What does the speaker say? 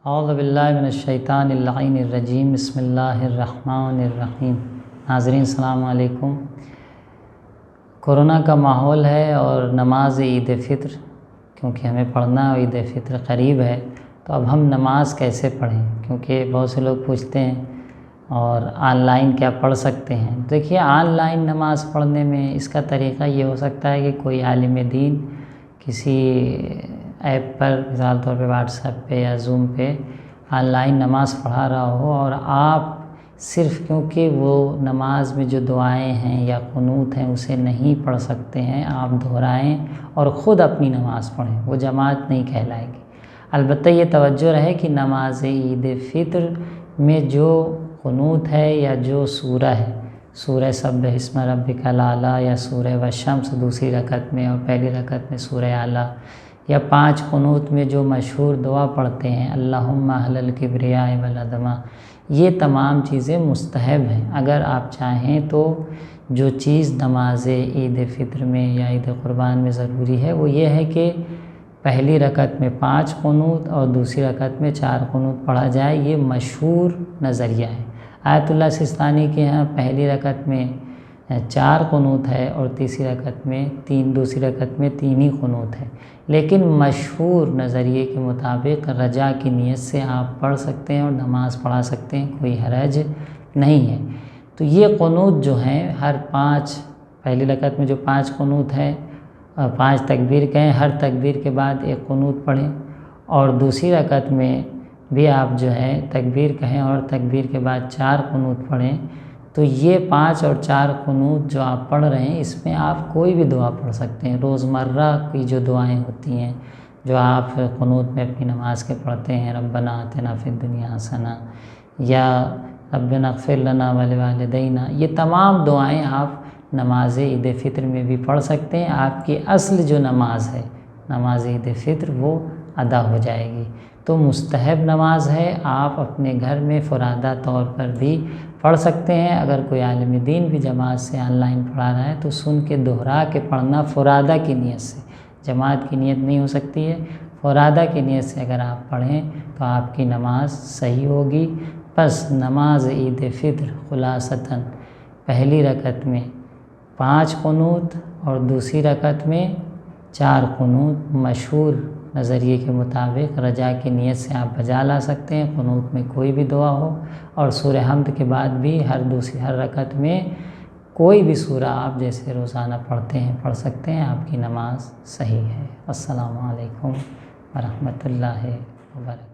اعوذ باللہ من الشیطان اللعین الرجیم بسم اللہ الرحمن الرحیم۔ ناظرین السلام علیکم۔ کورونا کا ماحول ہے اور نماز عید فطر کیونکہ ہمیں پڑھنا ہے، عید فطر قریب ہے، تو اب ہم نماز کیسے پڑھیں؟ کیونکہ بہت سے لوگ پوچھتے ہیں اور آن لائن کیا پڑھ سکتے ہیں؟ دیکھیے، آن لائن نماز پڑھنے میں اس کا طریقہ یہ ہو سکتا ہے کہ کوئی عالم دین کسی ایپ پر، مثال طور پہ واٹس ایپ پہ یا زوم پہ آن لائن نماز پڑھا رہا ہو، اور آپ صرف کیونکہ وہ نماز میں جو دعائیں ہیں یا قنوت ہیں اسے نہیں پڑھ سکتے ہیں، آپ دہرائیں اور خود اپنی نماز پڑھیں، وہ جماعت نہیں کہلائے گی۔ البتہ یہ توجہ رہے کہ نماز عید فطر میں جو قنوت ہے یا جو سورہ ہے، سورہ سبح اسم ربک الاعلیٰ یا سورہ والشمس دوسری رکعت میں اور پہلی رکعت میں سورہ اعلیٰ، یا 5 قنوت میں جو مشہور دعا پڑھتے ہیں اللہم اہل الکبریاء والعظمہ، یہ تمام چیزیں مستحب ہیں۔ اگر آپ چاہیں تو جو چیز نماز عید فطر میں یا عید قربان میں ضروری ہے وہ یہ ہے کہ پہلی رکعت میں 5 قنوت اور دوسری رکعت میں 4 قنوت پڑھا جائے، یہ مشہور نظریہ ہے۔ آیت اللہ سستانی کے ہاں پہلی رکعت میں 4 قنوت ہے اور دوسری رکعت میں 3 ہی قنوت ہے، لیکن مشہور نظریے کے مطابق رجا کی نیت سے آپ پڑھ سکتے ہیں اور نماز پڑھا سکتے ہیں، کوئی حرج نہیں ہے۔ تو یہ قنوت جو ہیں ہر 5، پہلی رکعت میں جو 5 قنوت ہے، 5 تکبیر کہیں، ہر تکبیر کے بعد 1 قنوت پڑھیں، اور دوسری رکعت میں بھی آپ جو ہے تکبیر کہیں اور تکبیر کے بعد 4 قنوت پڑھیں۔ تو یہ 5 اور 4 قنوت جو آپ پڑھ رہے ہیں، اس میں آپ کوئی بھی دعا پڑھ سکتے ہیں۔ روزمرہ کی جو دعائیں ہوتی ہیں جو آپ قنوت میں اپنی نماز کے پڑھتے ہیں، ربنا آتنا فی الدنیا حسنہ یا ربنا اغفر لنا ولوالدینا، یہ تمام دعائیں آپ نماز عید فطر میں بھی پڑھ سکتے ہیں۔ آپ کی اصل جو نماز ہے، نماز عید فطر، وہ ادا ہو جائے گی۔ تو مستحب نماز ہے، آپ اپنے گھر میں فرادہ طور پر بھی پڑھ سکتے ہیں۔ اگر کوئی عالم دین بھی جماعت سے آن لائن پڑھا رہا ہے تو سن کے دہرا کے پڑھنا، فرادہ کی نیت سے، جماعت کی نیت نہیں ہو سکتی ہے، فرادہ کی نیت سے اگر آپ پڑھیں تو آپ کی نماز صحیح ہوگی۔ بس نماز عید فطر خلاصتاً پہلی رکعت میں 5 قنوت اور دوسری رکعت میں 4 قنوت، مشہور نظریے کے مطابق رجا کی نیت سے آپ بجا لا سکتے ہیں، قنوت میں کوئی بھی دعا ہو، اور سورہ حمد کے بعد بھی ہر رکعت میں کوئی بھی سورہ آپ جیسے روزانہ پڑھتے ہیں پڑھ سکتے ہیں، آپ کی نماز صحیح ہے۔ السلام علیکم ورحمۃ اللہ وبرکاتہ۔